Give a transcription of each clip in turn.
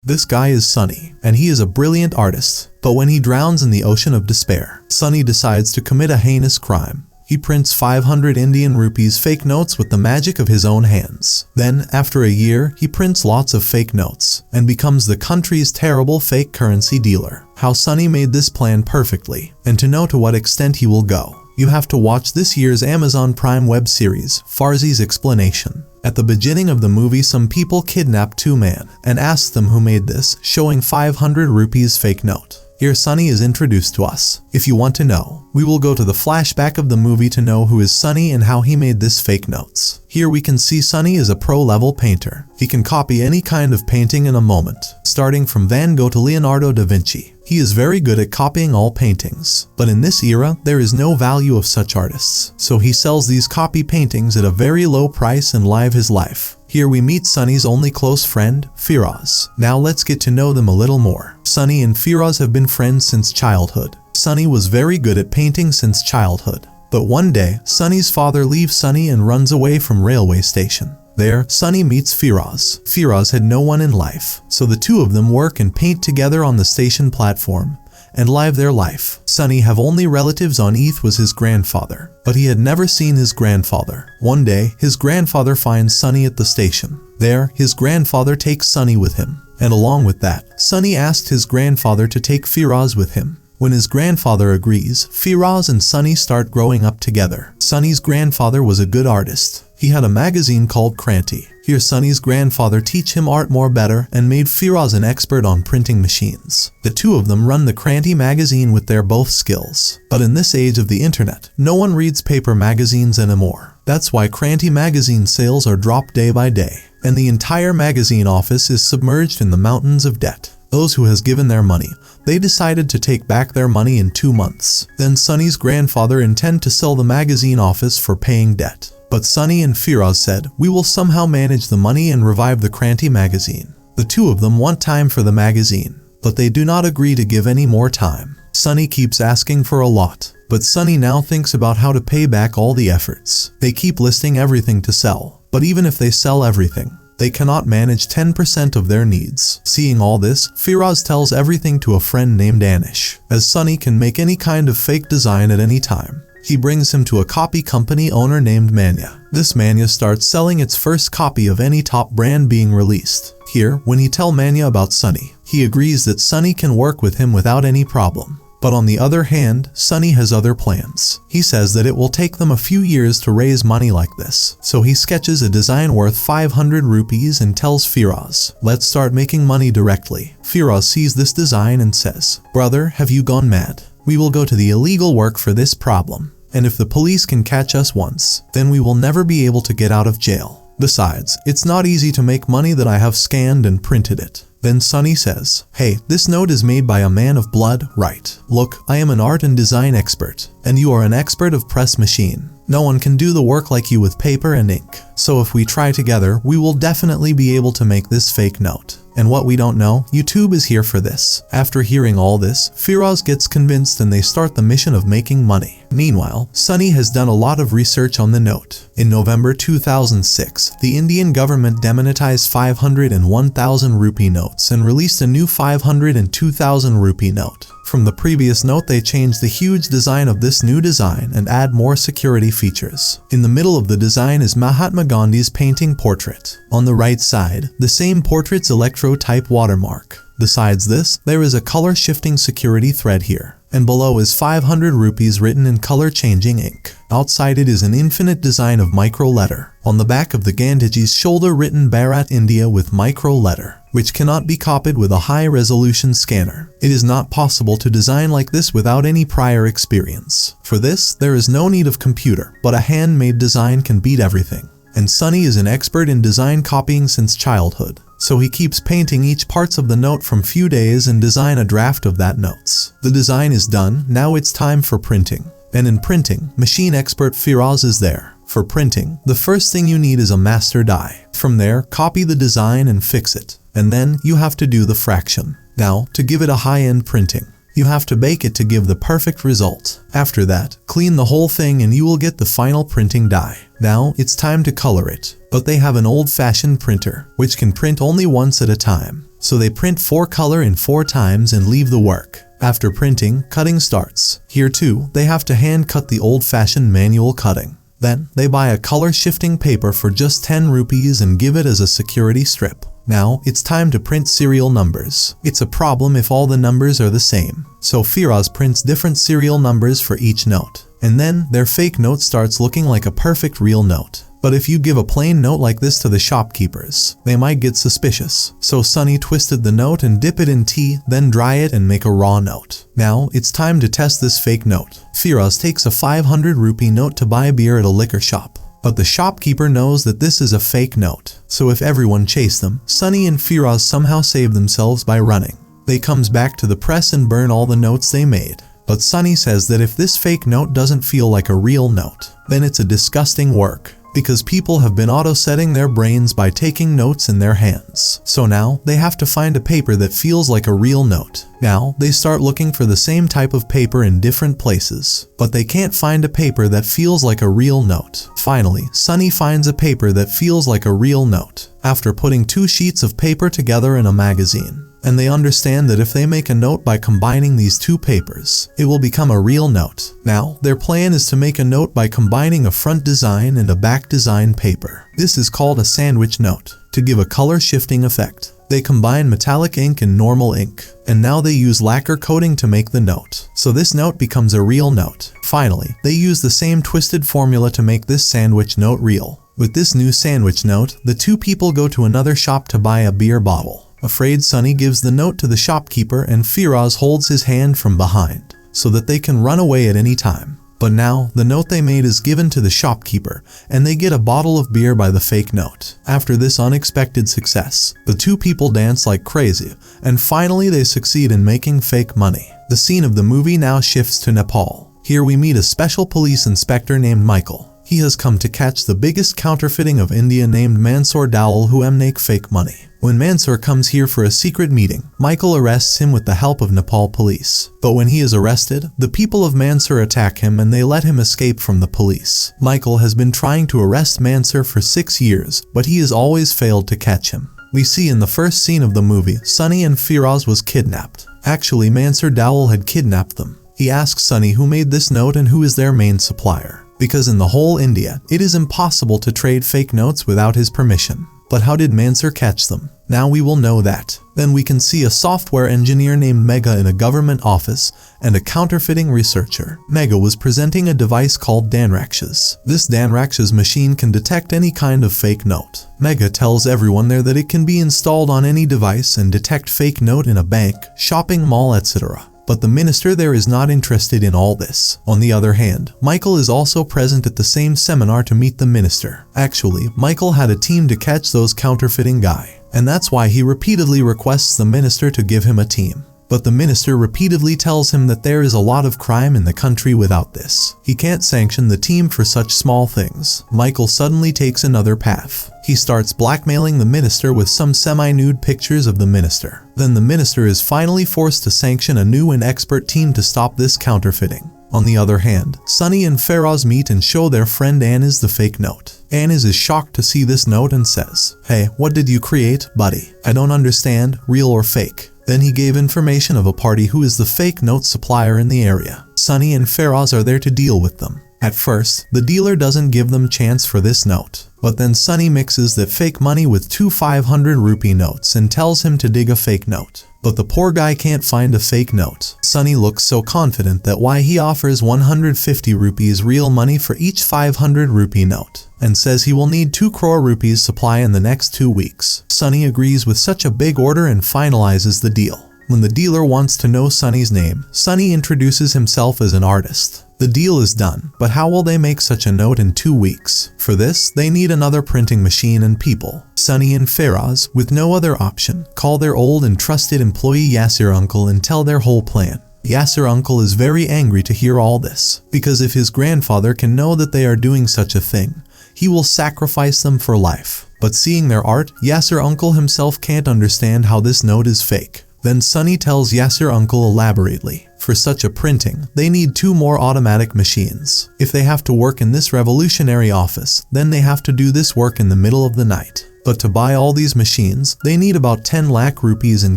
This guy is Sunny, and he is a brilliant artist, but when he drowns in the ocean of despair, Sunny decides to commit a heinous crime. He prints 500 Indian rupees fake notes with the magic of his own hands. Then, after a year, he prints lots of fake notes and becomes the country's terrible fake currency dealer. How Sunny made this plan perfectly, and to know to what extent he will go, you have to watch this year's Amazon Prime web series, Farzi's Explanation. At the beginning of the movie, some people kidnap two men and ask them who made this, showing 500 rupees fake note. Here Sunny is introduced to us. If you want to know, we will go to the flashback of the movie to know who is Sunny and how he made this fake notes. Here we can see Sunny is a pro-level painter. He can copy any kind of painting in a moment, starting from Van Gogh to Leonardo da Vinci. He is very good at copying all paintings. But in this era, there is no value of such artists, so he sells these copy paintings at a very low price and live his life. Here we meet Sunny's only close friend, Firaz. Now let's get to know them a little more. Sunny and Firaz have been friends since childhood. Sunny was very good at painting since childhood. But one day, Sunny's father leaves Sunny and runs away from railway station. There, Sunny meets Firaz. Firaz had no one in life, so the two of them work and paint together on the station platform and live their life. Sunny have only relatives on Earth was his grandfather, but he had never seen his grandfather. One day, his grandfather finds Sunny at the station. There, his grandfather takes Sunny with him, and along with that, Sunny asked his grandfather to take Firaz with him. When his grandfather agrees, Firaz and Sunny start growing up together. Sunny's grandfather was a good artist. He had a magazine called Kranti. Here Sunny's grandfather teach him art more better and made Firaz an expert on printing machines. The two of them run the Kranti magazine with their both skills. But in this age of the internet, no one reads paper magazines anymore. That's why Kranti magazine sales are dropped day by day, and the entire magazine office is submerged in the mountains of debt. Those who has given their money, they decided to take back their money in 2 months. Then Sunny's grandfather intend to sell the magazine office for paying debt. But Sunny and Firaz said, we will somehow manage the money and revive the Kranti magazine. The two of them want time for the magazine, but they do not agree to give any more time. Sunny keeps asking for a lot, but Sunny now thinks about how to pay back all the efforts. They keep listing everything to sell, but even if they sell everything, they cannot manage 10% of their needs. Seeing all this, Firaz tells everything to a friend named Anish, as Sunny can make any kind of fake design at any time. He brings him to a copy company owner named Manya. This Manya starts selling its first copy of any top brand being released. Here, when he tells Manya about Sunny, he agrees that Sunny can work with him without any problem. But on the other hand, Sunny has other plans. He says that it will take them a few years to raise money like this. So he sketches a design worth 500 rupees and tells Firaz, let's start making money directly. Firaz sees this design and says, brother, have you gone mad? We will go to the illegal work for this problem. And if the police can catch us once, then we will never be able to get out of jail. Besides, it's not easy to make money that I have scanned and printed it. Then Sunny says, hey, this note is made by a man of blood, right? Look, I am an art and design expert, and you are an expert of press machine. No one can do the work like you with paper and ink. So if we try together, we will definitely be able to make this fake note. And what we don't know, YouTube is here for this. After hearing all this, Firaz gets convinced and they start the mission of making money. Meanwhile, Sunny has done a lot of research on the note. In November 2006, the Indian government demonetized 500 and 1000 rupee notes and released a new 500 and 2000 rupee note. From the previous note, they changed the huge design of this new design and add more security features. In the middle of the design is Mahatma Gandhi's painting portrait. On the right side, the same portrait's electro-type watermark. Besides this, there is a color-shifting security thread here. And below is 500 rupees written in color-changing ink. Outside it is an infinite design of micro-letter. On the back of the Gandhiji's shoulder written Bharat India with micro-letter, which cannot be copied with a high-resolution scanner. It is not possible to design like this without any prior experience. For this, there is no need of computer, but a handmade design can beat everything. And Sunny is an expert in design copying since childhood. So he keeps painting each parts of the note from few days and design a draft of that notes. The design is done, now it's time for printing. And in printing, machine expert Firaz is there. For printing, the first thing you need is a master die. From there, copy the design and fix it. And then you have to do the fraction. Now, to give it a high-end printing, you have to bake it to give the perfect result. After that, clean the whole thing and you will get the final printing die. Now it's time to color it. But they have an old-fashioned printer, which can print only once at a time. So they print 4 color in 4 times and leave the work. After printing, cutting starts. Here too, they have to hand cut the old-fashioned manual cutting. Then, they buy a color-shifting paper for just 10 rupees and give it as a security strip. Now, it's time to print serial numbers. It's a problem if all the numbers are the same. So Firaz prints different serial numbers for each note. And then, their fake note starts looking like a perfect real note. But if you give a plain note like this to the shopkeepers, they might get suspicious. So Sunny twisted the note and dip it in tea, then dry it and make a raw note. Now, it's time to test this fake note. Firaz takes a 500 rupee note to buy beer at a liquor shop. But the shopkeeper knows that this is a fake note. So if everyone chased them, Sunny and Firaz somehow save themselves by running. They comes back to the press and burn all the notes they made. But Sunny says that if this fake note doesn't feel like a real note, then it's a disgusting work. Because people have been auto-setting their brains by taking notes in their hands. So now, they have to find a paper that feels like a real note. Now, they start looking for the same type of paper in different places. But they can't find a paper that feels like a real note. Finally, Sunny finds a paper that feels like a real note, after putting 2 sheets of paper together in a magazine. And they understand that if they make a note by combining these 2 papers, it will become a real note. Now, their plan is to make a note by combining a front design and a back design paper. This is called a sandwich note, to give a color shifting effect. They combine metallic ink and normal ink, and now they use lacquer coating to make the note. So this note becomes a real note. Finally, they use the same twisted formula to make this sandwich note real. With this new sandwich note, the 2 people go to another shop to buy a beer bottle. Afraid, Sunny gives the note to the shopkeeper and Firaz holds his hand from behind, so that they can run away at any time. But now, the note they made is given to the shopkeeper, and they get a bottle of beer by the fake note. After this unexpected success, the 2 people dance like crazy, and finally they succeed in making fake money. The scene of the movie now shifts to Nepal. Here we meet a special police inspector named Michael. He has come to catch the biggest counterfeiting of India named Mansoor Dowell who make fake money. When Mansoor comes here for a secret meeting, Michael arrests him with the help of Nepal police. But when he is arrested, the people of Mansoor attack him and they let him escape from the police. Michael has been trying to arrest Mansoor for 6 years, but he has always failed to catch him. We see in the first scene of the movie, Sunny and Firaz was kidnapped. Actually, Mansoor Dowell had kidnapped them. He asks Sunny who made this note and who is their main supplier. Because in the whole India, it is impossible to trade fake notes without his permission. But how did Mansoor catch them? Now we will know that. Then we can see a software engineer named Mega in a government office and a counterfeiting researcher. Mega was presenting a device called Danrakshas. This Danrakshas machine can detect any kind of fake note. Mega tells everyone there that it can be installed on any device and detect fake note in a bank, shopping mall, etc. But the minister there is not interested in all this. On the other hand, Michael is also present at the same seminar to meet the minister. Actually, Michael had a team to catch those counterfeiting guy. And that's why he repeatedly requests the minister to give him a team. But the minister repeatedly tells him that there is a lot of crime in the country without this. He can't sanction the team for such small things. Michael suddenly takes another path. He starts blackmailing the minister with some semi-nude pictures of the minister. Then the minister is finally forced to sanction a new and expert team to stop this counterfeiting. On the other hand, Sunny and Firaz meet and show their friend Anis the fake note. Anis is shocked to see this note and says, "Hey, what did you create, buddy? I don't understand, real or fake." Then he gave information of a party who is the fake note supplier in the area. Sunny and Firaz are there to deal with them. At first, the dealer doesn't give them chance for this note. But then Sunny mixes that fake money with 2 500 rupee notes and tells him to dig a fake note. But the poor guy can't find a fake note. Sunny looks so confident that why he offers 150 rupees real money for each 500 rupee note, and says he will need 2 crore rupees supply in the next 2 weeks. Sunny agrees with such a big order and finalizes the deal. When the dealer wants to know Sunny's name, Sunny introduces himself as an artist. The deal is done, but how will they make such a note in 2 weeks? For this, they need another printing machine and people. Sunny and Firaz, with no other option, call their old and trusted employee Yasir uncle and tell their whole plan. Yasir uncle is very angry to hear all this, because if his grandfather can know that they are doing such a thing, he will sacrifice them for life. But seeing their art, Yasir uncle himself can't understand how this note is fake. Then Sunny tells Yasser uncle elaborately. For such a printing, they need 2 more automatic machines. If they have to work in this revolutionary office, then they have to do this work in the middle of the night. But to buy all these machines, they need about 10 lakh rupees in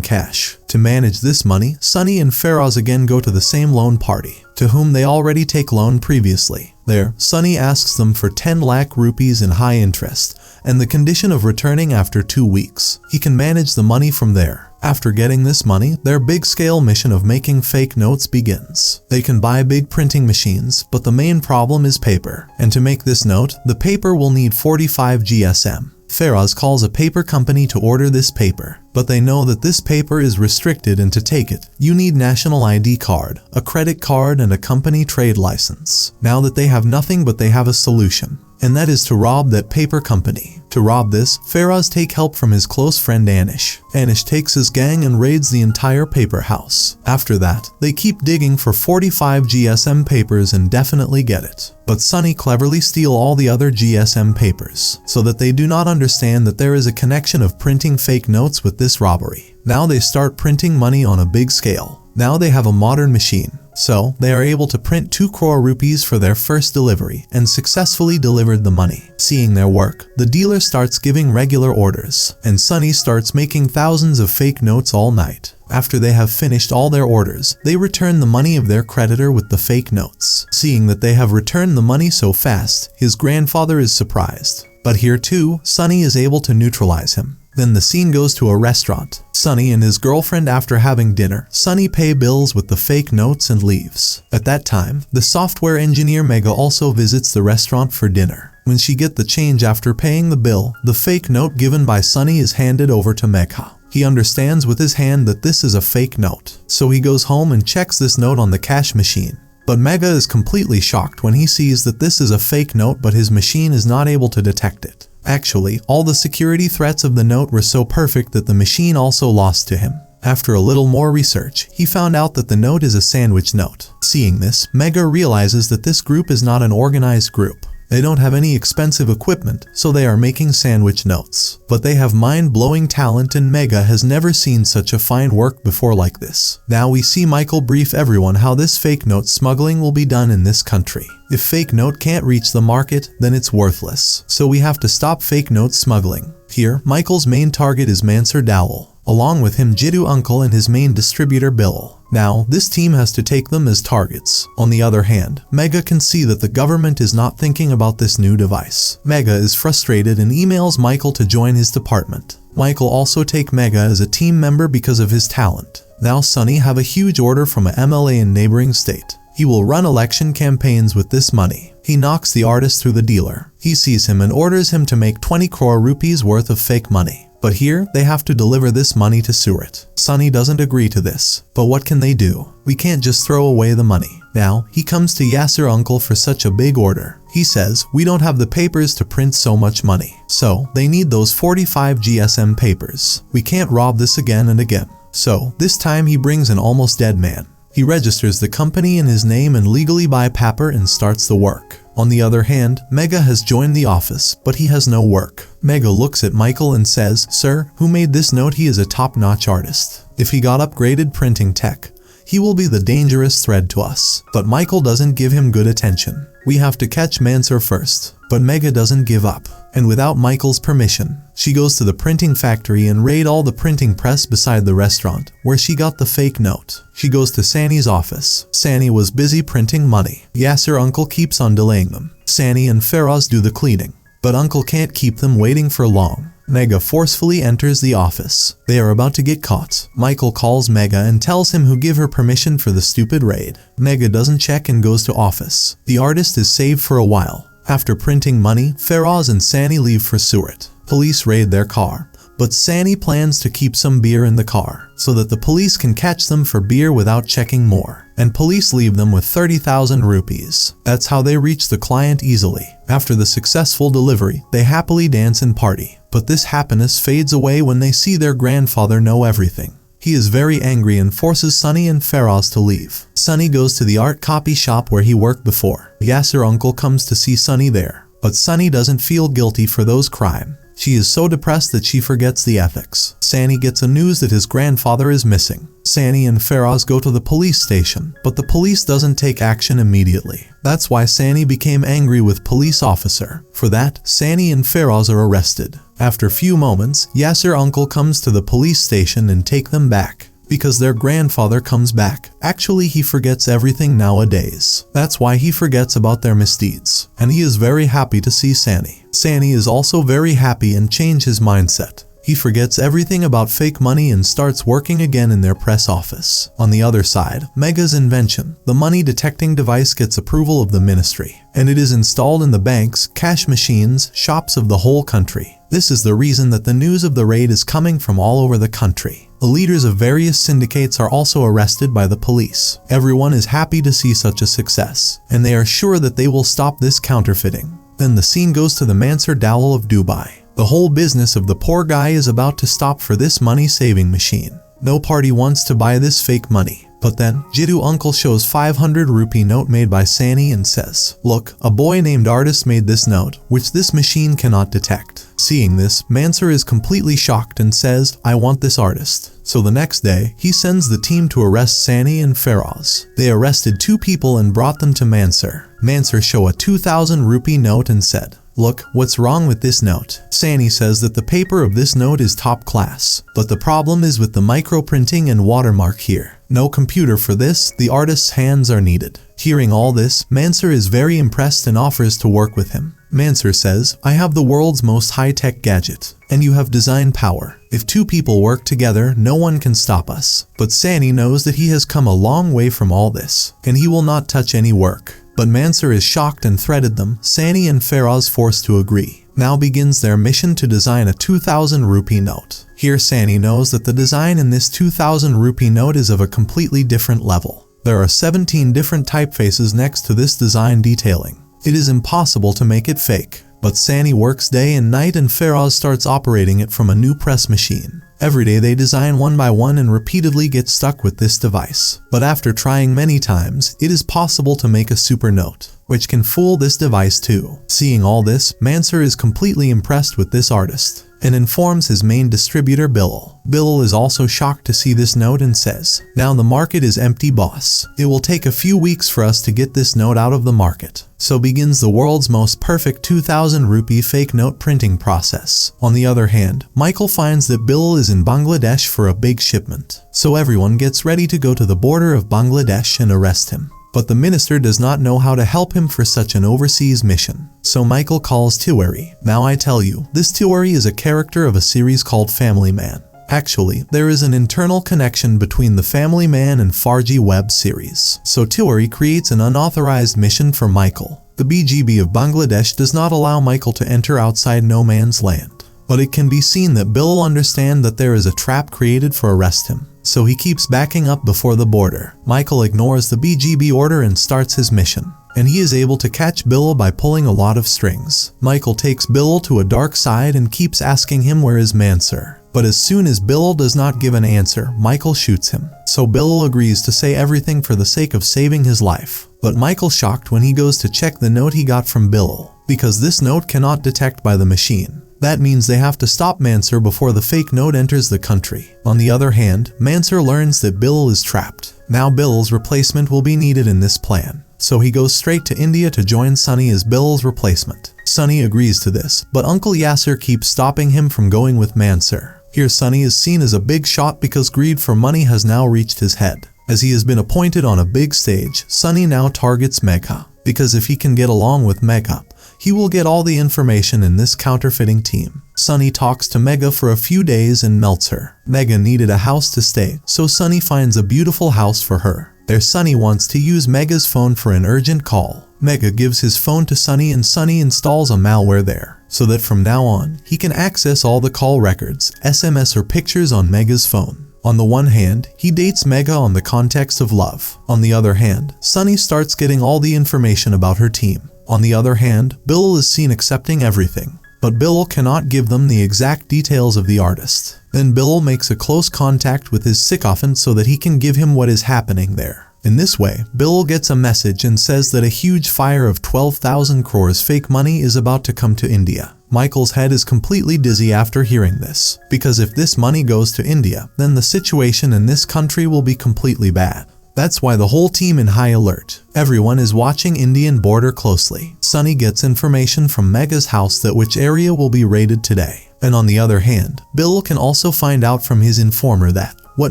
cash. To manage this money, Sunny and Faraz again go to the same loan party, to whom they already take loan previously. There, Sunny asks them for 10 lakh rupees in high interest, and the condition of returning after 2 weeks. He can manage the money from there. After getting this money, their big-scale mission of making fake notes begins. They can buy big printing machines, but the main problem is paper. And to make this note, the paper will need 45 GSM. Faraz calls a paper company to order this paper, but they know that this paper is restricted, and to take it, you need national ID card, a credit card, and a company trade license. Now that they have nothing, but they have a solution, and that is to rob that paper company. To rob this, Faraz takes help from his close friend Anish. Anish takes his gang and raids the entire paper house. After that, they keep digging for 45 GSM papers and definitely get it. But Sunny cleverly steals all the other GSM papers, so that they do not understand that there is a connection of printing fake notes with this robbery. Now they start printing money on a big scale. Now they have a modern machine, so they are able to print 2 crore rupees for their first delivery and successfully delivered the money. Seeing their work, the dealer starts giving regular orders, and Sunny starts making thousands of fake notes all night. After they have finished all their orders, they return the money of their creditor with the fake notes. Seeing that they have returned the money so fast, his grandfather is surprised. But here too, Sunny is able to neutralize him. Then the scene goes to a restaurant. Sunny and his girlfriend after having dinner. Sunny pay bills with the fake notes and leaves. At that time, the software engineer Megha also visits the restaurant for dinner. When she gets the change after paying the bill, the fake note given by Sunny is handed over to Megha. He understands with his hand that this is a fake note, so he goes home and checks this note on the cash machine. But Megha is completely shocked when he sees that this is a fake note, but his machine is not able to detect it. Actually, all the security threats of the note were so perfect that the machine also lost to him. After a little more research, he found out that the note is a sandwich note. Seeing this, Megha realizes that this group is not an organized group. They don't have any expensive equipment, so they are making sandwich notes. But they have mind-blowing talent, and Megha has never seen such a fine work before like this. Now we see Michael brief everyone how this fake note smuggling will be done in this country. If fake note can't reach the market, then it's worthless. So we have to stop fake note smuggling. Here, Michael's main target is Mansur Dowell. Along with him Jiddu uncle and his main distributor Bill. Now, this team has to take them as targets. On the other hand, Megha can see that the government is not thinking about this new device. Megha is frustrated and emails Michael to join his department. Michael also takes Megha as a team member because of his talent. Now Sunny have a huge order from a MLA in neighboring state. He will run election campaigns with this money. He knocks the artist through the dealer. He sees him and orders him to make 20 crore rupees worth of fake money. But here, they have to deliver this money to Surat. Sunny doesn't agree to this. But what can they do? We can't just throw away the money. Now, he comes to Yasser uncle for such a big order. He says, we don't have the papers to print so much money. So, they need those 45 GSM papers. We can't rob this again and again. So, this time he brings an almost dead man. He registers the company in his name and legally buy paper and starts the work. On the other hand, Megha has joined the office, but he has no work. Megha looks at Michael and says, Sir, who made this note? He is a top-notch artist. If he got upgraded printing tech, he will be the dangerous threat to us. But Michael doesn't give him good attention. We have to catch Mansur first. But Megha doesn't give up. And without Michael's permission, she goes to the printing factory and raid all the printing press beside the restaurant, where she got the fake note. She goes to Sani's office. Sani was busy printing money. Yasser uncle keeps on delaying them. Sani and Faraz do the cleaning. But uncle can't keep them waiting for long. Megha forcefully enters the office. They are about to get caught. Michael calls Megha and tells him who give her permission for the stupid raid. Megha doesn't check and goes to office. The artist is saved for a while. After printing money, Faraz and Sani leave for Surat. Police raid their car, but Sani plans to keep some beer in the car so that the police can catch them for beer without checking more. And police leave them with 30,000 rupees. That's how they reach the client easily. After the successful delivery, they happily dance and party. But this happiness fades away when they see their grandfather know everything. He is very angry and forces Sunny and Faraz to leave. Sunny goes to the art copy shop where he worked before. Yasser uncle comes to see Sunny there, but Sunny doesn't feel guilty for those crimes. She is so depressed that she forgets the ethics. Sani gets a news that his grandfather is missing. Sani and Faraz go to the police station, but the police doesn't take action immediately. That's why Sani became angry with police officer. For that, Sani and Faraz are arrested. After few moments, Yasser uncle comes to the police station and take them back. Because their grandfather comes back. Actually, he forgets everything nowadays. That's why he forgets about their misdeeds. And he is very happy to see Sani. Sani is also very happy and change his mindset. He forgets everything about fake money and starts working again in their press office. On the other side, Mega's invention, the money detecting device, gets approval of the ministry, and it is installed in the banks, cash machines, shops of the whole country. This is the reason that the news of the raid is coming from all over the country. The leaders of various syndicates are also arrested by the police. Everyone is happy to see such a success, and they are sure that they will stop this counterfeiting. Then the scene goes to the Mansur Dowell of Dubai. The whole business of the poor guy is about to stop for this money-saving machine. No party wants to buy this fake money. But then, Jiddu uncle shows 500 rupee note made by Sani and says, "Look, a boy named Artist made this note, which this machine cannot detect." Seeing this, Mansur is completely shocked and says, "I want this artist." So the next day, he sends the team to arrest Sani and Faraz. They arrested 2 people and brought them to Mansur. Mansur showed a 2000 rupee note and said, "Look, what's wrong with this note?" Sani says that the paper of this note is top class, but the problem is with the microprinting and watermark here. No computer for this, the artist's hands are needed. Hearing all this, Mansur is very impressed and offers to work with him. Mansur says, "I have the world's most high-tech gadget, and you have design power. If 2 people work together, no one can stop us." But Sani knows that he has come a long way from all this, and he will not touch any work. But Mansur is shocked and threatened them. Sani and Faraz forced to agree. Now begins their mission to design a 2000 rupee note. Here Sani knows that the design in this 2000 rupee note is of a completely different level. There are 17 different typefaces next to this design detailing. It is impossible to make it fake. But Sani works day and night and Faraz starts operating it from a new press machine. Every day they design one by one and repeatedly get stuck with this device. But after trying many times, it is possible to make a super note, which can fool this device too. Seeing all this, Mansur is completely impressed with this artist and informs his main distributor Bilal. Bilal is also shocked to see this note and says, "Now the market is empty, boss. It will take a few weeks for us to get this note out of the market." So begins the world's most perfect 2000 rupee fake note printing process. On the other hand, Michael finds that Bilal is in Bangladesh for a big shipment. So everyone gets ready to go to the border of Bangladesh and arrest him. But the minister does not know how to help him for such an overseas mission. So Michael calls Tiwari. Now I tell you, this Tiwari is a character of a series called Family Man. Actually, there is an internal connection between the Family Man and Farzi web series. So Tiwari creates an unauthorized mission for Michael. The BGB of Bangladesh does not allow Michael to enter outside no man's land. But it can be seen that Bilal understands that there is a trap created for arrest him. So he keeps backing up before the border. Michael ignores the BGB order and starts his mission. And he is able to catch Bilal by pulling a lot of strings. Michael takes Bilal to a dark side and keeps asking him where is Mansur. But as soon as Bilal does not give an answer, Michael shoots him. So Bilal agrees to say everything for the sake of saving his life. But Michael shocked when he goes to check the note he got from Bilal, because this note cannot detect by the machine. That means they have to stop Mansur before the fake note enters the country. On the other hand, Mansur learns that Bilal is trapped. Now Bilal's replacement will be needed in this plan. So he goes straight to India to join Sunny as Bilal's replacement. Sunny agrees to this, but Uncle Yasser keeps stopping him from going with Mansur. Here Sunny is seen as a big shot because greed for money has now reached his head. As he has been appointed on a big stage, Sunny now targets Megha, because if he can get along with Megha, he will get all the information in this counterfeiting team. Sunny talks to Megha for a few days and melts her. Megha needed a house to stay, so Sunny finds a beautiful house for her. There Sunny wants to use Megha's phone for an urgent call. Megha gives his phone to Sunny and Sunny installs a malware there, so that from now on, he can access all the call records, SMS or pictures on Megha's phone. On the one hand, he dates Megha on the context of love. On the other hand, Sunny starts getting all the information about her team. On the other hand, Bilal is seen accepting everything, but Bilal cannot give them the exact details of the artist. Then Bilal makes a close contact with his sycophant so that he can give him what is happening there. In this way, Bilal gets a message and says that a huge fire of 12,000 crores fake money is about to come to India. Michael's head is completely dizzy after hearing this, because if this money goes to India, then the situation in this country will be completely bad. That's why the whole team in high alert. Everyone is watching Indian border closely. Sunny gets information from Mega's house that which area will be raided today. And on the other hand, Bill can also find out from his informer that what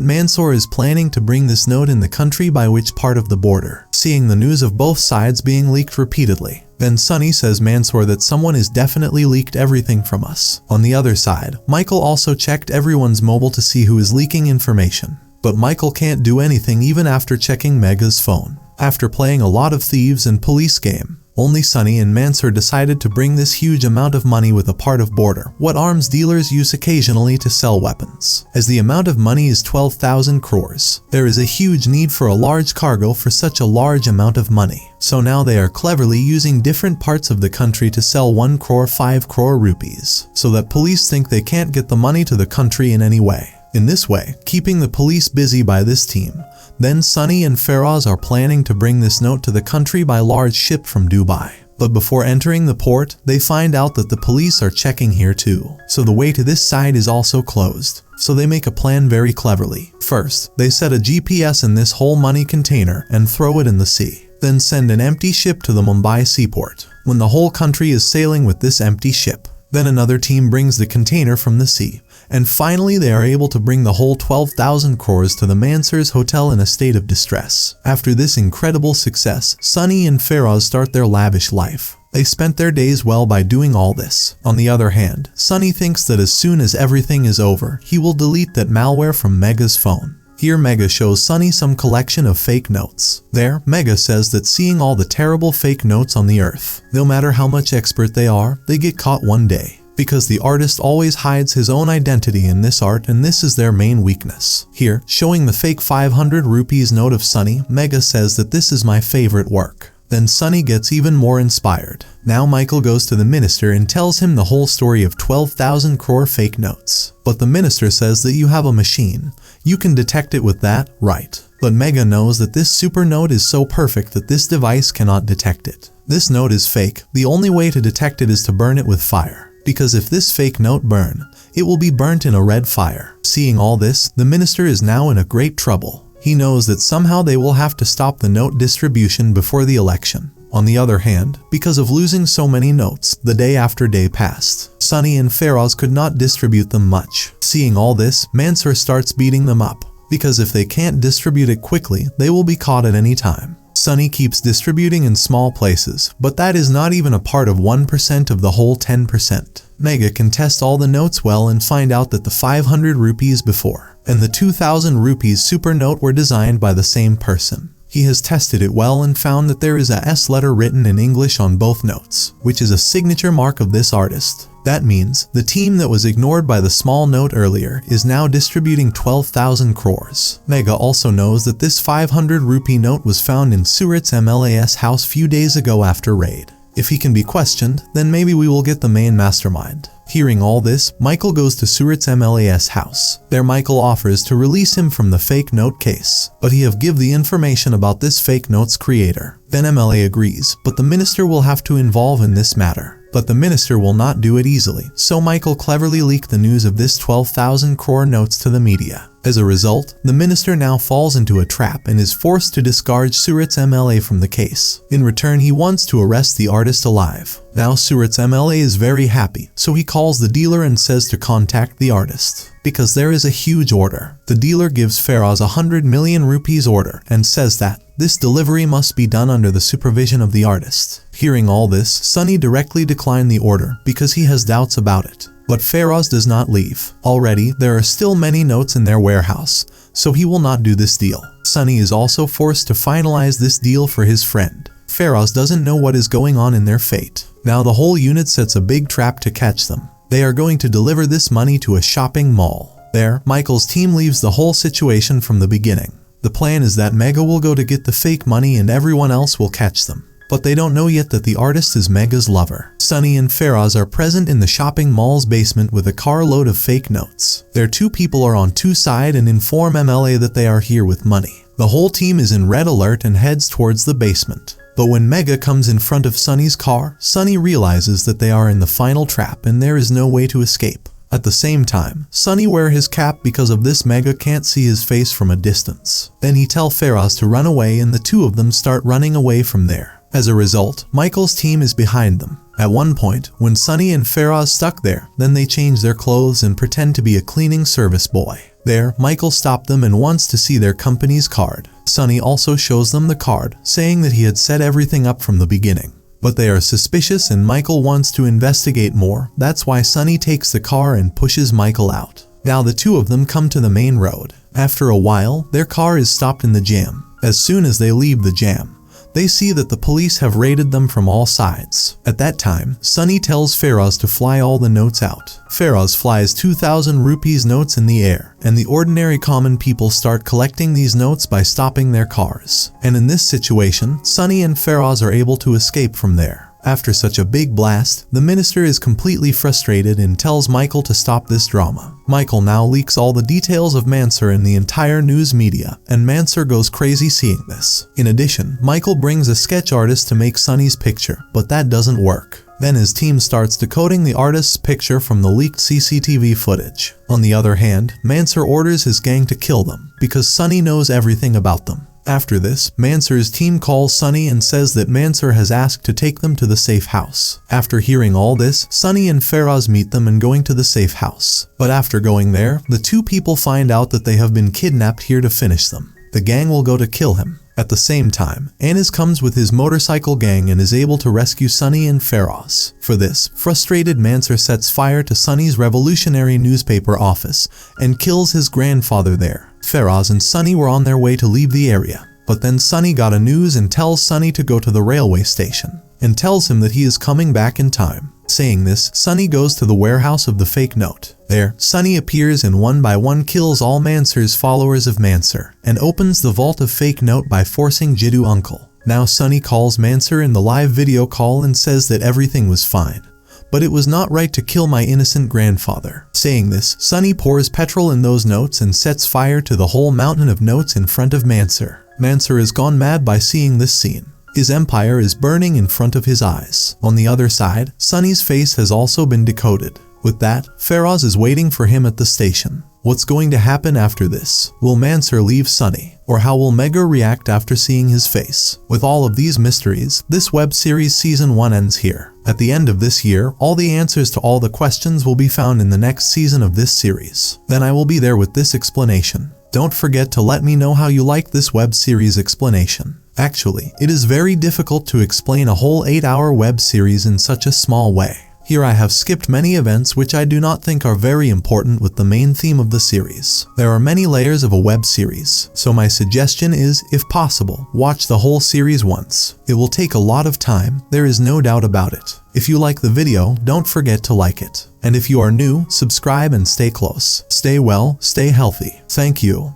Mansoor is planning to bring this note in the country by which part of the border. Seeing the news of both sides being leaked repeatedly, then Sunny says Mansoor that someone is definitely leaked everything from us. On the other side, Michael also checked everyone's mobile to see who is leaking information. But Michael can't do anything even after checking Mega's phone. After playing a lot of thieves and police game, only Sunny and Mansoor decided to bring this huge amount of money with a part of border, what arms dealers use occasionally to sell weapons. As the amount of money is 12,000 crores, there is a huge need for a large cargo for such a large amount of money. So now they are cleverly using different parts of the country to sell 1 crore 5 crore rupees, so that police think they can't get the money to the country in any way. In this way, keeping the police busy by this team. Then Sunny and Faraz are planning to bring this note to the country by large ship from Dubai. But before entering the port, they find out that the police are checking here too. So the way to this side is also closed. So they make a plan very cleverly. First, they set a GPS in this whole money container and throw it in the sea. Then send an empty ship to the Mumbai seaport. When the whole country is sailing with this empty ship, then another team brings the container from the sea. And finally they are able to bring the whole 12,000 crores to the Mansoor's hotel in a state of distress. After this incredible success, Sunny and Faraz start their lavish life. They spent their days well by doing all this. On the other hand, Sunny thinks that as soon as everything is over, he will delete that malware from Mega's phone. Here Mega shows Sunny some collection of fake notes. There, Mega says that seeing all the terrible fake notes on the earth, no matter how much expert they are, they get caught one day. Because the artist always hides his own identity in this art and this is their main weakness. Here, showing the fake 500 rupees note of Sunny, Mega says that this is my favorite work. Then Sunny gets even more inspired. Now Michael goes to the minister and tells him the whole story of 12,000 crore fake notes. But the minister says that you have a machine. You can detect it with that, right? But Mega knows that this super note is so perfect that this device cannot detect it. This note is fake. The only way to detect it is to burn it with fire. Because if this fake note burn, it will be burnt in a red fire. Seeing all this, the minister is now in a great trouble. He knows that somehow they will have to stop the note distribution before the election. On the other hand, because of losing so many notes, the day after day passed. Sunny and Faraz could not distribute them much. Seeing all this, Mansoor starts beating them up. Because if they can't distribute it quickly, they will be caught at any time. Sunny keeps distributing in small places, but that is not even a part of 1% of the whole 10%. Mega can test all the notes well and find out that the 500 rupees before and the 2000 rupees super note were designed by the same person. He has tested it well and found that there is a S letter written in English on both notes, which is a signature mark of this artist. That means the team that was ignored by the small note earlier is now distributing 12,000 crores. Mega also knows that this 500 rupee note was found in Surat's MLA's house few days ago after raid. If he can be questioned, then maybe we will get the main mastermind. Hearing all this, Michael goes to Surat's MLA's house. There Michael offers to release him from the fake note case, but he have give the information about this fake note's creator. Then MLA agrees, but the minister will have to involve in this matter. But the minister will not do it easily, so Michael cleverly leaked the news of this 12,000 crore notes to the media. As a result, the minister now falls into a trap and is forced to discard Surat's MLA from the case. In return, he wants to arrest the artist alive. Now Surat's MLA is very happy, so he calls the dealer and says to contact the artist. Because there is a huge order. The dealer gives Faraz 100 million rupees order and says that this delivery must be done under the supervision of the artist. Hearing all this, Sunny directly declined the order because he has doubts about it. But Faraz does not leave. Already, there are still many notes in their warehouse, so he will not do this deal. Sunny is also forced to finalize this deal for his friend. Faraz doesn't know what is going on in their fate. Now the whole unit sets a big trap to catch them. They are going to deliver this money to a shopping mall. There, Michael's team leaves the whole situation from the beginning. The plan is that Mega will go to get the fake money and everyone else will catch them. But they don't know yet that the artist is Mega's lover. Sunny and Faraz are present in the shopping mall's basement with a carload of fake notes. Their two people are on two sides and inform MLA that they are here with money. The whole team is in red alert and heads towards the basement. But when Mega comes in front of Sunny's car, Sunny realizes that they are in the final trap and there is no way to escape. At the same time, Sunny wears his cap because of this Mega can't see his face from a distance. Then he tells Faraz to run away and the two of them start running away from there. As a result, Michael's team is behind them. At one point, when Sunny and Faraz stuck there, then they change their clothes and pretend to be a cleaning service boy. There, Michael stopped them and wants to see their company's card. Sunny also shows them the card, saying that he had set everything up from the beginning. But they are suspicious and Michael wants to investigate more. That's why Sunny takes the car and pushes Michael out. Now the two of them come to the main road. After a while, their car is stopped in the jam. As soon as they leave the jam, they see that the police have raided them from all sides. At that time, Sunny tells Faraz to fly all the notes out. Faraz flies 2,000 rupees notes in the air, and the ordinary common people start collecting these notes by stopping their cars. And in this situation, Sunny and Faraz are able to escape from there. After such a big blast, the minister is completely frustrated and tells Michael to stop this drama. Michael now leaks all the details of Mansur in the entire news media, and Mansur goes crazy seeing this. In addition, Michael brings a sketch artist to make Sunny's picture, but that doesn't work. Then his team starts decoding the artist's picture from the leaked CCTV footage. On the other hand, Mansur orders his gang to kill them, because Sunny knows everything about them. After this, Mansur's team calls Sunny and says that Mansur has asked to take them to the safe house. After hearing all this, Sunny and Faraz meet them and going to the safe house. But after going there, the two people find out that they have been kidnapped here to finish them. The gang will go to kill him. At the same time, Anis comes with his motorcycle gang and is able to rescue Sunny and Faraz. For this, frustrated Mansur sets fire to Sunny's revolutionary newspaper office and kills his grandfather there. Faraz and Sunny were on their way to leave the area, but then Sunny got a news and tells Sunny to go to the railway station and tells him that he is coming back in time. Saying this, Sunny goes to the warehouse of the fake note. There, Sunny appears and one by one kills all Mansur's followers of Mansur and opens the vault of fake note by forcing Jiddu uncle. Now Sunny calls Mansur in the live video call and says that everything was fine, but it was not right to kill my innocent grandfather. Saying this, Sunny pours petrol in those notes and sets fire to the whole mountain of notes in front of Mansur. Mansur is gone mad by seeing this scene. His empire is burning in front of his eyes. On the other side, Sunny's face has also been decoded. With that, Faraz is waiting for him at the station. What's going to happen after this? Will Mansur leave Sunny? Or how will Mega react after seeing his face? With all of these mysteries, this web series season 1 ends here. At the end of this year, all the answers to all the questions will be found in the next season of this series. Then I will be there with this explanation. Don't forget to let me know how you like this web series explanation. Actually, it is very difficult to explain a whole 8-hour web series in such a small way. Here I have skipped many events which I do not think are very important with the main theme of the series. There are many layers of a web series, so my suggestion is, if possible, watch the whole series once. It will take a lot of time, there is no doubt about it. If you like the video, don't forget to like it. And if you are new, subscribe and stay close. Stay well, stay healthy. Thank you.